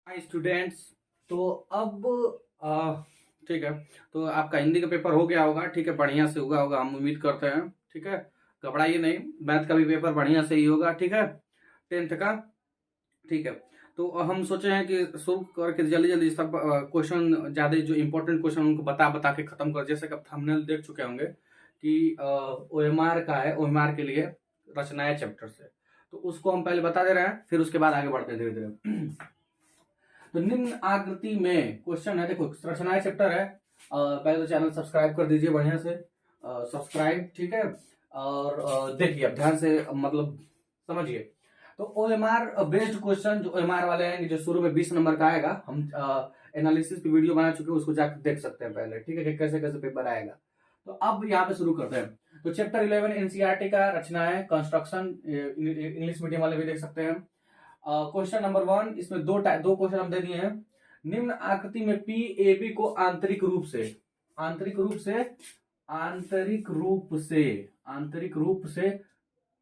Hi students. तो अब ठीक है। तो आपका हिंदी का पेपर हो गया होगा, ठीक है, बढ़िया से हुआ होगा, हम उम्मीद करते हैं। ठीक है, घबराइए नहीं, मैथ का भी पेपर बढ़िया से ही होगा। ठीक है, टेंथ का। ठीक है, तो हम सोचे हैं कि शुरू करके जल्दी जल्दी सब क्वेश्चन, ज़्यादा जो इंपॉर्टेंट क्वेश्चन उनको बता बता के खत्म कर, जैसे कि आप थंबनेल देख चुके होंगे कि ओएमआर का है, ओएमआर के लिए रचनाएं चैप्टर से। तो उसको हम पहले बता दे रहे हैं, फिर उसके बाद आगे बढ़ते हैं धीरे धीरे। तो निम्न आकृति में क्वेश्चन है, देखो रचनाएं चैप्टर है। पहले तो चैनल सब्सक्राइब कर दीजिए बढ़िया से, सब्सक्राइब, ठीक है। और देखिए अब ध्यान से, मतलब समझिए। तो ओएमआर बेस्ड क्वेश्चन, जो ओएमआर वाले हैं, जो शुरू में 20 नंबर का आएगा, हम एनालिसिस की वीडियो बना चुके हैं, उसको जाकर देख सकते हैं पहले, ठीक है, कि कैसे कैसे पेपर आएगा। तो अब यहाँ पे शुरू करते हैं। तो चैप्टर 11 एनसीईआरटी का रचना है, कंस्ट्रक्शन, इंग्लिश मीडियम वाले भी देख सकते हैं। क्वेश्चन नंबर 1, इसमें दो क्वेश्चन हम दे दिए हैं। निम्न आकृति में पी ए बी को आंतरिक रूप से आंतरिक रूप से आंतरिक रूप से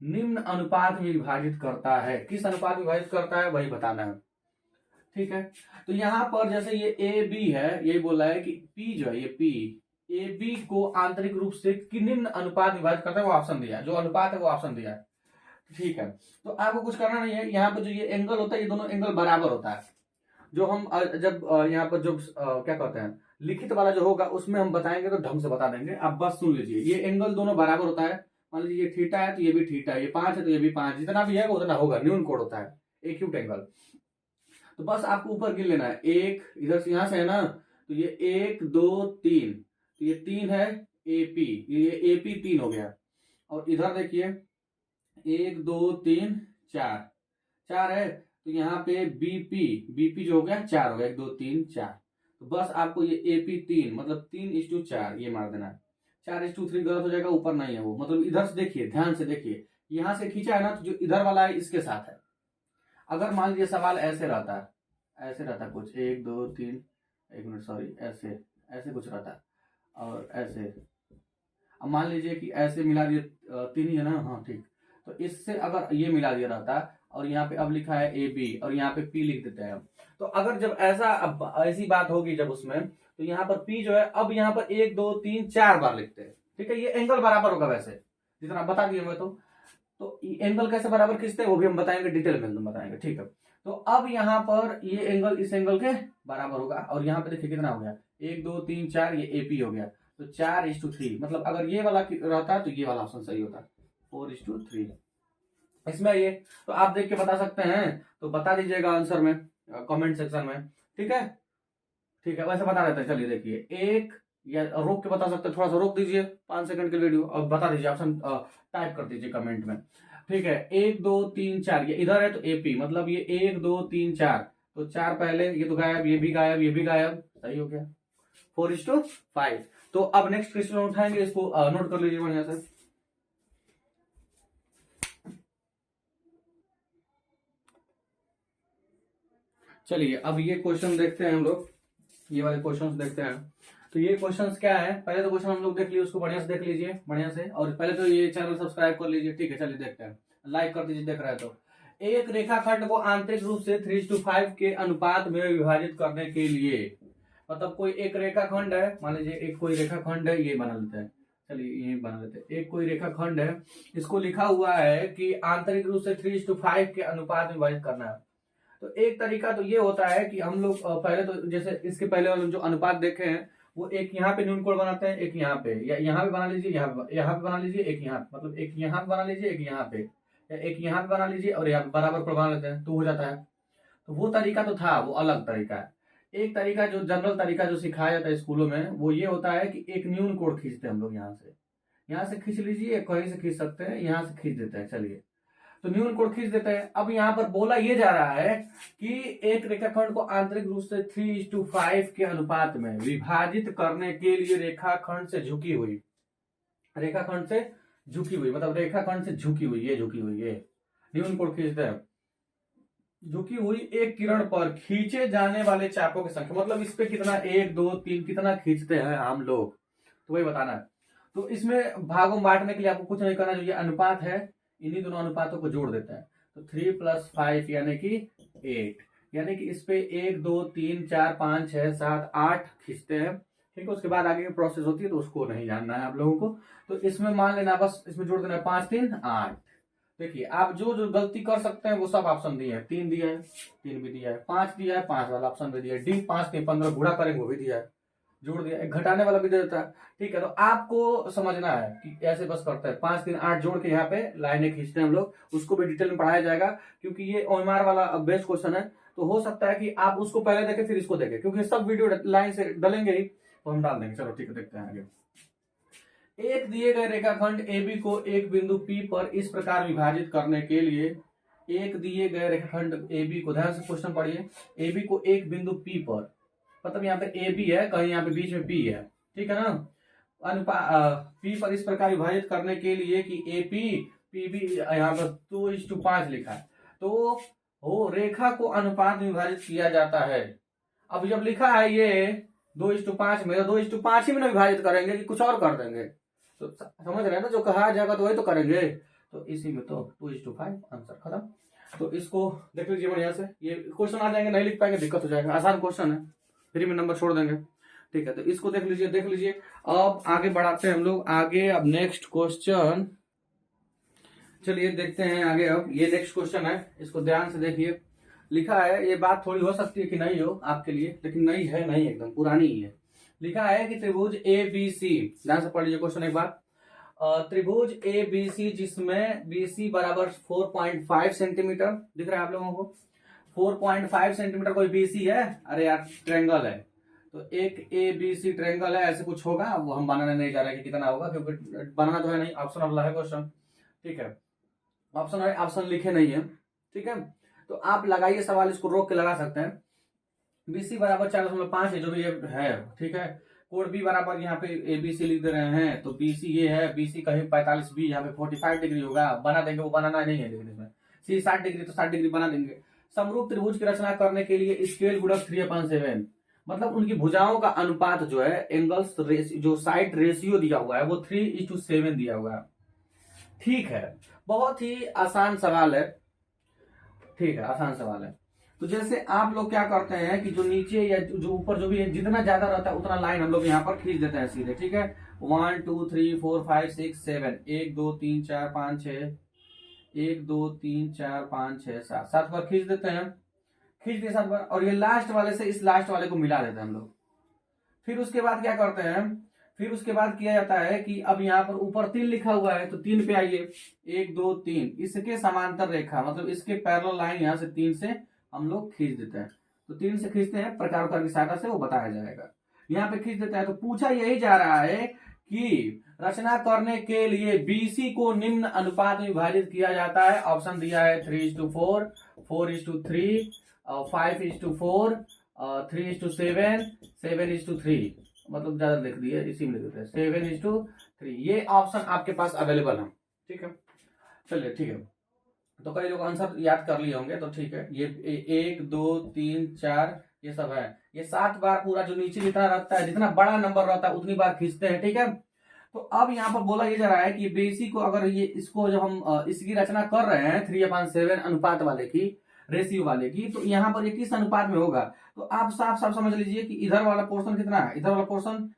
निम्न अनुपात में विभाजित करता है। किस अनुपात में विभाजित करता है वही बताना है, ठीक है। तो यहां पर जैसे ये ए बी है, ये बोला है कि पी जो है, ये पी ए बी को आंतरिक रूप से निम्न अनुपात में विभाजित करता है, वो ऑप्शन दिया है, जो अनुपात है वो ऑप्शन दिया है, ठीक है। तो आपको कुछ करना नहीं है, यहाँ पर जो ये एंगल होता है, ये दोनों एंगल बराबर होता है। जो हम जब यहाँ पर जो क्या कहते हैं, लिखित वाला जो होगा उसमें हम बताएंगे तो ढंग से बता देंगे, आप बस सुन लीजिए। ये एंगल दोनों बराबर होता है। मान लीजिए ये थीटा है तो ये भी थीटा है, ये 5 है तो ये भी 5, जितना भी है वो उतना होगा, न्यून कोण होता है, एक्यूट एंगल। तो बस आपको ऊपर गिन लेना है, एक इधर से, यहां से है ना, तो ये 1 2 3, तो ये 3 है एपी, ये एपी 3 हो गया। और इधर देखिए 1 2 3 4, 4 है, तो यहाँ पे बीपी जो हो गया 4 हो गया, 1 2 3 4। तो बस आपको ये एपी 3 मतलब 3:4 ये मार देना है। 4:3 गलत हो जाएगा, ऊपर नहीं है वो, मतलब इधर से देखिए, ध्यान से देखिए, यहां से खींचा है ना, तो जो इधर वाला है इसके साथ है। अगर मान लीजिए सवाल ऐसे रहता, कुछ 1 2 3, 1 मिनट सॉरी, ऐसे ऐसे कुछ रहता, और ऐसे, अब मान लीजिए कि ऐसे मिला दिए, 3 ही है ना, हाँ ठीक। तो इससे अगर ये मिला दिया रहता, और यहाँ पे अब लिखा है ए बी, और यहाँ पे पी लिख देते हैं। तो अगर जब ऐसा, अब ऐसी बात होगी जब उसमें, तो यहाँ पर पी जो है, अब यहाँ पर 1 2 3 4 बार लिखते हैं, ठीक है। ये एंगल बराबर होगा वैसे, जितना बता दिए मैं। तो एंगल कैसे बराबर खींचते हैं वो भी हम बताएंगे, डिटेल में एकदम बताएंगे, ठीक है। तो अब यहाँ पर ये एंगल इस एंगल के बराबर होगा, और यहाँ पे देखिए कितना हो गया, 1 2 3 4, ये एपी हो गया। तो 4:3, मतलब अगर ये वाला रहता तो ये वाला ऑप्शन सही होता, 4:3 इसमें ये। तो आप देख के बता सकते हैं, तो बता दीजिएगा आंसर में, कमेंट सेक्शन में, ठीक है। ठीक है, वैसे बता देते हैं, चलिए देखिए, एक, या रोक के बता सकते हैं, थोड़ा सा रोक दीजिए 5 सेकंड के वीडियो, और बता दीजिए ऑप्शन, टाइप कर दीजिए कमेंट में, ठीक है। 1 2 3 4, ये इधर है तो एपी, मतलब ये 1 2 3 4, तो 4 पहले, ये तो गायब, ये भी गायब, ये भी गायब, सही हो गया, 4:5। तो अब नेक्स्ट क्वेश्चन उठाएंगे, इसको नोट कर लीजिए बढ़िया से। चलिए अब ये क्वेश्चन देखते हैं हम लोग, ये वाले क्वेश्चंस देखते हैं। तो ये क्वेश्चंस क्या है, पहले तो क्वेश्चन हम लोग देख लिए, उसको बढ़िया से देख लीजिए बढ़िया से, और पहले तो ये चैनल सब्सक्राइब कर लीजिए, ठीक है। चलिए देखते हैं, लाइक कर दीजिए देख रहे हैं तो। एक रेखाखंड को आंतरिक रूप से 3:5 के अनुपात में विभाजित करने के लिए, मतलब कोई एक रेखाखंड है, मान लीजिए एक कोई रेखाखंड है, ये बना लेते हैं, चलिए ये बना लेते हैं, एक कोई रेखाखंड है, इसको लिखा हुआ है कि आंतरिक रूप से 3:5 के अनुपात में विभाजित करना है। तो एक तरीका तो ये होता है कि हम लोग पहले तो, जैसे इसके पहले वाले जो अनुपात देखे हैं, वो एक यहाँ पे न्यून कोण बनाते हैं, एक यहाँ पे, या यहाँ पे बना लीजिए, यहाँ पे बना लीजिए, एक यहाँ, मतलब एक यहाँ पे बना लीजिए, एक यहाँ पे, या एक यहाँ पे बना लीजिए, और यहाँ पे बराबर कोण बना लेते हैं, तो हो जाता है। तो वो तरीका तो था, वो अलग तरीका है। एक तरीका जो जनरल तरीका जो सिखाया जाता है स्कूलों में, वो ये होता है कि एक न्यून कोण खींचते हैं हम लोग, यहाँ से खींच लीजिए, कहीं से खींच सकते हैं, यहाँ से खींच देते हैं, चलिए। तो न्यून कोण खींच देते हैं। अब यहाँ पर बोला ये जा रहा है कि एक रेखाखंड को आंतरिक रूप से 3:5 के अनुपात में विभाजित करने के लिए रेखाखंड से झुकी हुई, मतलब रेखाखंड से झुकी हुई, ये न्यून कोण खींचते हैं, झुकी हुई एक किरण पर खींचे जाने वाले चापों की संख्या, मतलब इस पे कितना, 1 2 3 कितना खींचते हैं हम लोग, तो वही बताना है। तो इसमें भागों में बांटने के लिए आपको कुछ नहीं करना, जो ये अनुपात है, इन्हीं दोनों अनुपातों को जोड़ देता है। तो 3 + 5 यानी कि 8, यानी कि इस पे 1 2 3 4 5 6 7 8 खींचते हैं। ठीक है, उसके बाद आगे की प्रोसेस होती है तो उसको नहीं जानना है आप लोगों को। तो इसमें मान लेना, बस इसमें जोड़ देना 5 3 8। देखिए आप जो जो गलती कर सकते हैं वो सब ऑप्शन दिए हैं। 3 दिया है, 3 भी दिया है, 5 दिया है, 5 वाला ऑप्शन भी दिया है, डी 5 के 15 गुणा करेंगे वो भी दिया है, जोड़ दिया, एक घटाने वाला भी दे देता है। ठीक है, तो आपको समझना है कि ऐसे बस करते हैं 5 3 8 जोड़ के यहाँ पे लाइनें खींचते हैं हम लोग। उसको भी डिटेल में पढ़ाया जाएगा क्योंकि ये ओएमआर वाला बेस्ट क्वेश्चन है। तो हो सकता है कि आप उसको पहले देखें फिर इसको देखें, क्योंकि सब वीडियो लाइन से डलेंगे ही तो हम डाल देंगे। चलो ठीक है, देखते हैं आगे। एक दिए गए रेखाखंड AB को एक बिंदु P पर इस प्रकार विभाजित करने के लिए, एक दिए गए रेखाखंड AB को, ध्यान से क्वेश्चन पढ़िए, AB को एक बिंदु P पर, मतलब यहाँ पे AB है, कहीं यहाँ पे बीच में P है, ठीक है ना, P पर इस प्रकार विभाजित करने के लिए कि AP PB यहाँ पर 2:5 लिखा है, तो वो रेखा को अनुपात में विभाजित किया जाता है। अब जब लिखा है ये 2:5 में, 2:5 ही में विभाजित करेंगे कि कुछ और कर देंगे, तो समझ रहे हैं ना, जो कहा जाएगा तो वही तो करेंगे। तो इसी में तो 2:5 आंसर खत्म। तो इसको देख लीजिए बढ़िया से, ये क्वेश्चन आ जाएंगे, नहीं लिख पाएंगे दिक्कत हो जाएगा, आसान क्वेश्चन है, फ्री में नंबर छोड़ देंगे। ठीक है, तो इसको देख लीजिए, देख लीजिए। अब आगे बढ़ाते हैं हम लोग आगे। अब नेक्स्ट क्वेश्चन, चलिए देखते हैं आगे। अब ये नेक्स्ट क्वेश्चन है, इसको ध्यान से देखिए। लिखा है, ये बात थोड़ी हो सकती है कि नहीं हो आपके लिए, लेकिन नहीं है, नहीं एकदम पुरानी ही है। लिखा है कि त्रिभुज ABC, ध्यान से पढ़ लीजिए क्वेश्चन एक बार। त्रिभुज ABC जिसमें BC बराबर 4.5 सेंटीमीटर, दिख रहा है आप लोगों को 4.5 सेंटीमीटर कोई BC है, अरे यार ट्रेंगल है, तो एक ABC ट्रेंगल है, ऐसे कुछ होगा, वो हम बनाने नहीं जा रहे कि कितना होगा, क्योंकि बनाना तो है नहीं, ऑप्शन वाला है क्वेश्चन। ठीक है, ऑप्शन लिखे नहीं है, ठीक है, तो आप लगाइए सवाल, इसको रोक के लगा सकते हैं। BC बराबर 4.5 है, जो भी है, ठीक है। कोण B बराबर यहाँ पे ABC लिख दे रहे हैं, तो BC ये है, BC कहीं 45B, यहाँ पे 45 डिग्री होगा, बना देंगे, वो बनाना नहीं है, लेकिन इसमें C 60 डिग्री, तो 60 डिग्री बना देंगे। समरूप त्रिभुज की रचना करने के लिए स्केल गुणक 3/7, मतलब उनकी भुजाओं का अनुपात जो है, एंगल्स जो साइड रेशियो दिया हुआ है वो 3:7 दिया हुआ है। ठीक है, बहुत ही आसान सवाल है, ठीक है, आसान सवाल है। तो जैसे आप लोग क्या करते हैं कि जो नीचे या जो ऊपर जो भी है, जितना ज्यादा रहता है उतना लाइन हम लोग यहाँ पर खींच देते हैं सीधे। ठीक है, 1 2 3 4 5 6 7, 1 2 3 4 5 6, 1 2 3 4 5 6 7, 7 बार खींच देते हैं, खींच दिए 7 बार, और ये लास्ट वाले से इस लास्ट वाले को मिला देते हैं हम लोग। फिर उसके बाद क्या करते हैं, फिर उसके बाद किया जाता है कि अब यहाँ पर ऊपर 3 लिखा हुआ है, तो 3 पे आइए, 1 2 3, इसके समांतर रेखा, मतलब इसके पैरेलल लाइन यहाँ से 3 से हम लोग खींच देते हैं। तो 3 से खींचते हैं, प्रकार की सहायता से वो बताया जाएगा। यहाँ पे खींच देता है, तो पूछा यही जा रहा है कि रचना करने के लिए BC को निम्न अनुपात में विभाजित किया जाता है। ऑप्शन दिया है 3:4, 4:3, 5:4, 3:7, 7:3, मतलब ज्यादा लिख दिए, इसी में लिख देते हैं 7:3। ये ऑप्शन आपके पास अवेलेबल है, ठीक है। चलिए ठीक है, तो कई लोग आंसर याद कर लिए होंगे, तो ठीक है। ये 1 2 3 4 ये सब है, ये 7 बार पूरा जो नीचे जितना रहता है, जितना बड़ा नंबर रहता है उतनी बार खींचते हैं, ठीक है। तो अब यहाँ पर बोला ये जा रहा है कि BC को, अगर ये इसको जब हम इसकी रचना कर रहे हैं 3/7 अनुपात वाले की, रेशियो वाले की, तो यहाँ पर ये किस अनुपात में होगा, तो आप साफ साफ समझ लीजिए कि इधर वाला पोर्शन कितना है, इधर वाला पोर्शन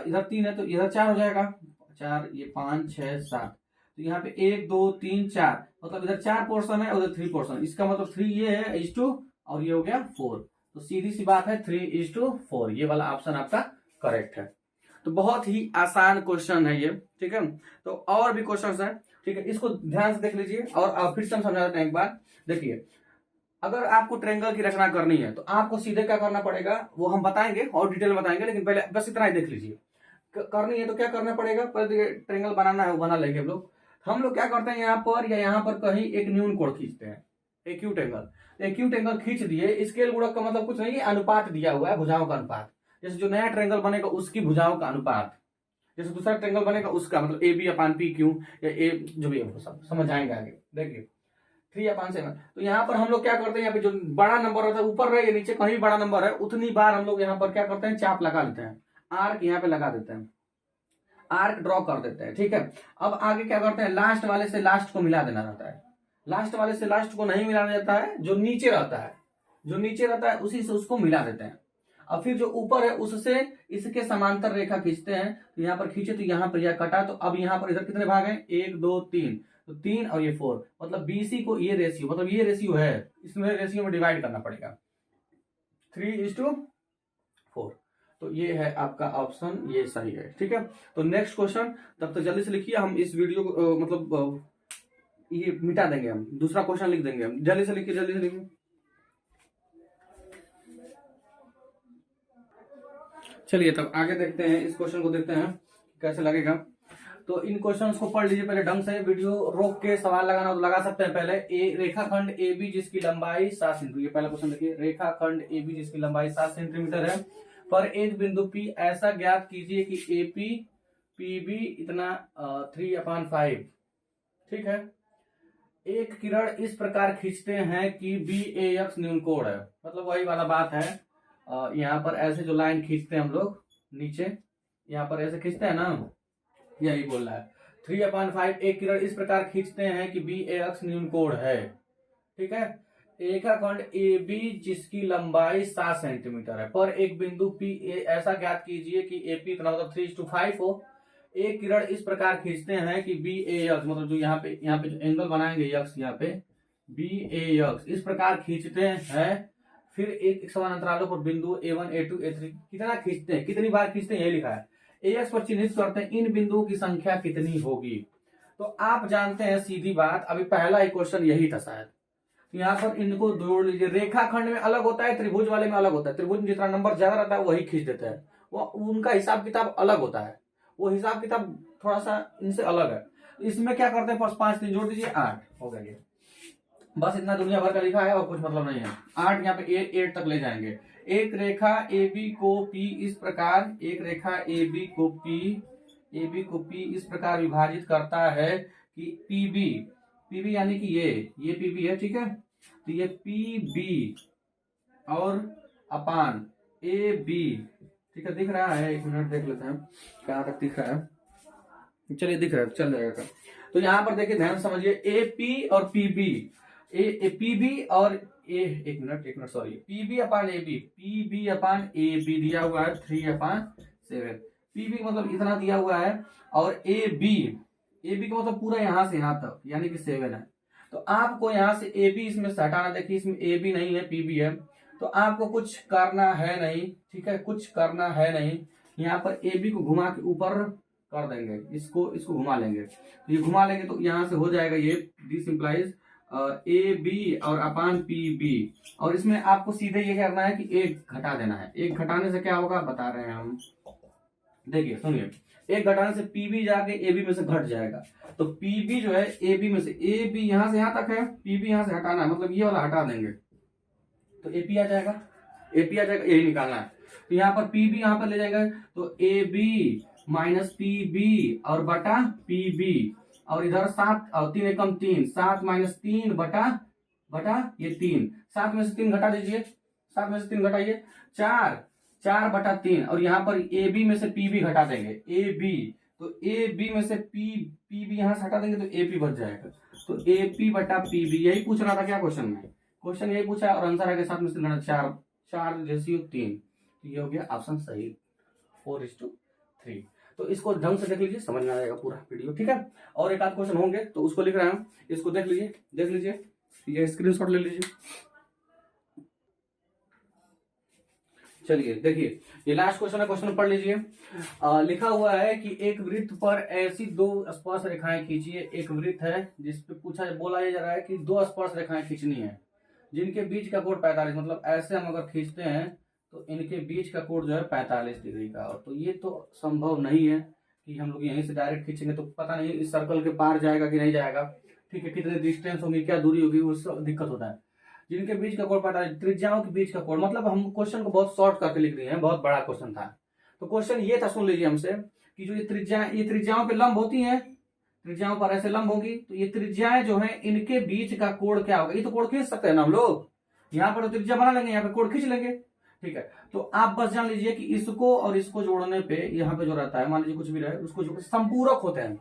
इधर 3 है, तो इधर 4 हो जाएगा, 4, ये 5 6 7, तो यहाँ पे 1 2 3 4, मतलब इधर 4 पोर्शन है, उधर 3 पोर्शन, इसका मतलब 3 ये है 1:, और ये हो गया 4, तो सीधी सी बात है 3:4, ये वाला ऑप्शन आपका करेक्ट है। तो बहुत ही आसान क्वेश्चन है ये, ठीक है। तो और भी क्वेश्चन है, ठीक है, इसको ध्यान से देख लीजिए, और फिर से हम समझा देते हैं एक बार। देखिए, अगर आपको ट्रायंगल की रचना करनी है तो आपको सीधे क्या करना पड़ेगा, वो हम बताएंगे और डिटेल में बताएंगे, लेकिन पहले बस इतना ही देख लीजिए। करनी है तो क्या करना पड़ेगा, पहले ट्रायंगल बनाना है, वो बना लेंगे हम लोग क्या करते हैं, यहाँ पर या यहाँ पर कहीं एक न्यून कोण खींचते हैं, एक्यूट एंगल। एक्यूट एंगल खींच दिए, स्केल गुणक का मतलब कुछ नहीं है, अनुपात दिया हुआ है, भुजाओं का अनुपात। जैसे जो नया ट्रायंगल बनेगा उसकी भुजाओं का अनुपात, जैसे दूसरा ट्रायंगल बनेगा उसका, मतलब AB/PQ या A, जो भी है सब समझ आएंगे आगे। देखिए 3/7, तो यहाँ पर हम लोग क्या करते हैं, यहाँ पे जो बड़ा नंबर होता है ऊपर रहे या नीचे, कहीं भी बड़ा नंबर है उतनी बार हम लोग यहाँ पर क्या करते हैं, चाप लगा लेते हैं, आर्क यहाँ पे लगा देते हैं, आर्क ड्रॉ कर देते हैं, ठीक है। अब आगे क्या करते हैं, लास्ट वाले से लास्ट को मिला देना रहता है, लास्ट वाले से लास्ट को नहीं मिलाना जाता है, जो नीचे रहता है, जो नीचे रहता है उसी से उसको मिला देते हैं। अब फिर जो ऊपर है उससे इसके समांतर रेखा खींचते हैं, तो यहाँ पर खींचे तो यहाँ पर यह कटा, तो अब यहाँ पर इधर कितने भाग हैं, 1 2 3, तो 3 और ये 4, मतलब बीसी को ये रेशियो, मतलब ये रेशियो है, इसमें रेशियो में डिवाइड करना पड़ेगा 3:4। तो ये है आपका ऑप्शन, ये सही है। ठीक है, तो नेक्स्ट क्वेश्चन तब तक जल्दी से लिखिए, हम इस वीडियो को मतलब ये मिटा देंगे, हम दूसरा क्वेश्चन लिख देंगे, हम जल्दी से लिखिए, जल्दी से लिखिए। चलिए तब आगे देखते हैं, इस क्वेश्चन को देखते हैं कैसे लगेगा। तो इन क्वेश्चंस को पढ़ लीजिए पहले ढंग से, वीडियो रोक के सवाल लगाना हो तो लगा सकते हैं। पहले रेखाखंड ए बी जिसकी लंबाई 7 सेंटीमीटर, ये पहला क्वेश्चन देखिए, रेखाखंड ए बी जिसकी लंबाई 7 सेंटीमीटर है, पर एक बिंदु P ऐसा ज्ञात कीजिए कि AP PB इतना 3/5। ठीक है, एक किरण इस प्रकार खींचते हैं कि BAX न्यून कोण है, मतलब वही वाला बात है। यहाँ पर ऐसे जो लाइन खींचते हैं हम लोग नीचे, यहाँ पर ऐसे खींचते हैं ना, यही बोल रहा है 3/5। एक किरण इस प्रकार खींचते हैं कि BAX न्यून कोण है। ठीक है, रेखाखंड AB जिसकी लंबाई 7 सेंटीमीटर है, पर एक बिंदु P ऐसा ज्ञात कीजिए कि AP इतना मतलब 3:5 हो। एक किरण इस प्रकार खींचते हैं कि BAX, मतलब जो यहाँ पे जो एंगल बनाएंगे यक्स, यहाँ पे BAX इस प्रकार खींचते हैं। फिर एक समान अंतरालों पर बिंदु A1 A2 A3 कितना खींचते हैं, कितनी बार खींचते हैं, यही लिखा है। AX पर चिन्हित करते हैं इन बिंदुओं की संख्या कितनी होगी। तो आप जानते हैं सीधी बात, अभी पहला ही क्वेश्चन यही था शायद, यहाँ पर इनको जोड़ लीजिए। रेखाखंड में अलग होता है, त्रिभुज वाले में अलग होता है। त्रिभुज में जितना नंबर ज्यादा रहता है वही खींच देते हैं, वो उनका हिसाब किताब अलग होता है, वो हिसाब किताब थोड़ा सा इनसे अलग है। इसमें क्या करते हैं, 5 3 जोड़ दीजिए, 8 हो गया। ये बस इतना दुनिया भर का लिखा है और कुछ मतलब नहीं है। 8 यहाँ पे 8 तक ले जाएंगे। एक रेखा AB को P इस प्रकार, एक रेखा AB को P इस प्रकार विभाजित करता है कि PB यानी कि ये PB है। ठीक है, तो ये PB और अपान AB, ठीक है, दिख रहा है, एक मिनट देख लेते हैं कहाँ तक दिख रहा है। चलिए दिख रहा है, चल जाएगा। तो यहाँ पर देखिए, ध्यान समझिए, AP और PB, PB और एक मिनट सॉरी, PB अपान AB दिया हुआ है 3/7। PB मतलब इतना दिया हुआ है, और AB का मतलब पूरा यहां से यहां तक यानी कि 7 है। तो आपको यहां से AB इसमें से हटाना, देखिए इसमें AB नहीं है, PB है, तो आपको कुछ करना है नहीं। ठीक है, कुछ करना है नहीं, यहाँ पर AB को घुमा के ऊपर कर देंगे, इसको घुमा लेंगे। ये घुमा लेंगे तो यहाँ से हो जाएगा ये, दिस इंप्लाइज AB और अपान PB। और इसमें आपको सीधे ये करना है कि 1 घटा देना है। 1 घटाने से क्या होगा बता रहे हैं हम, देखिए सुनिए, 1 घटाने से PB जाके AB में से घट जाएगा। तो PB जो है AB में से, AB यहां से यहां तक है, PB यहां से हटाना है, मतलब ये वाला हटा देंगे तो AP आ जाएगा, यही निकालना है। तो यहाँ पर PB यहाँ पर ले जाएगा, तो AB माइनस PB और बटा PB, और इधर 7 और 3 एकम 3, 7 माइनस 3 बटा ये 3, 7 में से 3 घटा दीजिए, 7 में से 3 घटाइए, 4 बटा 3, और यहाँ पर AB में से PB घटा देंगे, AB, तो AB में से PB यहाँ से हटा देंगे तो AP बच जाएगा। तो AP बटा PB, यही पूछ रहा था क्या क्वेश्चन में, क्वेश्चन यही पूछा है, और आंसर है 7 में से 4 जैसी 3, तो ये हो गया ऑप्शन सही 4:3। तो इसको ढंग से देख लीजिए, समझ में आ जाएगा पूरा वीडियो। ठीक है, और एक आध क्वेश्चन होंगे तो उसको लिख रहे हैं, इसको देख लीजिए, ये स्क्रीनशॉट ले लीजिए। चलिए देखिए, ये लास्ट क्वेश्चन है, क्वेश्चन पढ़ लीजिए। लिखा हुआ है कि एक वृत्त पर ऐसी 2 स्पर्श रेखाएं खींचिए। एक वृत्त है जिसपे बोला जा रहा है कि 2 स्पर्श रेखाएं खींचनी है जिनके बीच का कोण 45, मतलब ऐसे हम अगर खींचते हैं तो इनके बीच का कोण जो है 45 डिग्री का। और तो ये तो संभव नहीं है कि हम लोग यहीं से डायरेक्ट खींचेंगे, तो पता नहीं इस सर्कल के पार जाएगा कि नहीं जाएगा। ठीक है, कितने डिस्टेंस होंगी, क्या दूरी होगी, उससे दिक्कत होता है। जिनके बीच का कोण 45, त्रिज्याओं के बीच का कोण, मतलब हम क्वेश्चन को बहुत शॉर्ट करके लिख रहे हैं, बहुत बड़ा क्वेश्चन था। तो क्वेश्चन ये था, सुन लीजिए हमसे, कि जो ये त्रिज्याओं पे लंब होती है, त्रिज्याओं पर ऐसे लंब होगी, तो ये त्रिज्याएं जो है इनके बीच का कोण क्या होगा। ये तो कोण खींच सकते हैं ना हम लोग, यहाँ पर तो त्रिज्या बना लेंगे, यहाँ पे कोण खींच लेंगे। ठीक है, तो आप बस जान लीजिए कि इसको और इसको जोड़ने पे यहाँ पे जो रहता है, मान लीजिए कुछ भी रहे, उसको संपूरक होते हैं,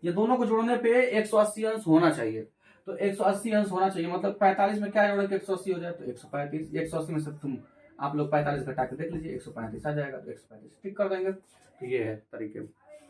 ये दोनों को जोड़ने पे 180 अंश होना चाहिए। तो 180 अंश होना चाहिए, मतलब 45 में क्या जोड़े कि 180 हो जाए, तो 135, 180 में से तुम आप लोग 45 घटा के देख लीजिए, 135 आ जाएगा, तो 135 ठीक कर देंगे। तो ये है तरीके,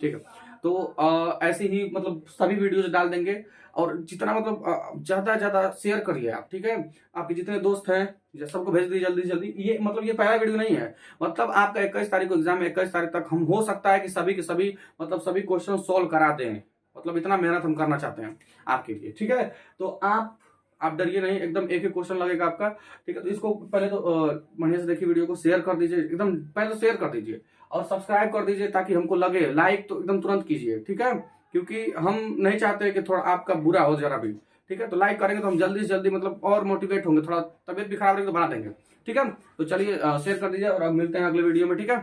ठीक है। तो ऐसे ही मतलब सभी वीडियोज डाल देंगे, और जितना मतलब ज्यादा ज्यादा शेयर करिए आप, ठीक है। आपके जितने दोस्त हैं सबको भेज दीजिए जल्दी जल्दी। ये मतलब ये पहला वीडियो नहीं है, मतलब आपका 21 तारीख को एग्जाम है, 21 तारीख तक हम हो सकता है कि सभी के सभी मतलब सभी क्वेश्चन सोल्व करा दें, मतलब इतना मेहनत हम करना चाहते हैं आपके लिए, ठीक है। तो आप डरिए नहीं, एकदम एक ही क्वेश्चन लगेगा आपका, ठीक है। तो इसको पहले तो बढ़िया से देखिए, वीडियो को शेयर कर दीजिए, एकदम पहले तो शेयर कर दीजिए और सब्सक्राइब कर दीजिए, ताकि हमको लगे, लाइक तो एकदम तुरंत कीजिए, ठीक है, क्योंकि हम नहीं चाहते कि थोड़ा आपका बुरा हो जरा भी, ठीक है। तो लाइक करेंगे तो हम जल्दी से जल्दी मतलब और मोटिवेट होंगे, थोड़ा तबियत भी खराब रहेगी तो बना देंगे, ठीक है। तो चलिए शेयर कर दीजिए, और अब मिलते हैं अगले वीडियो में, ठीक है।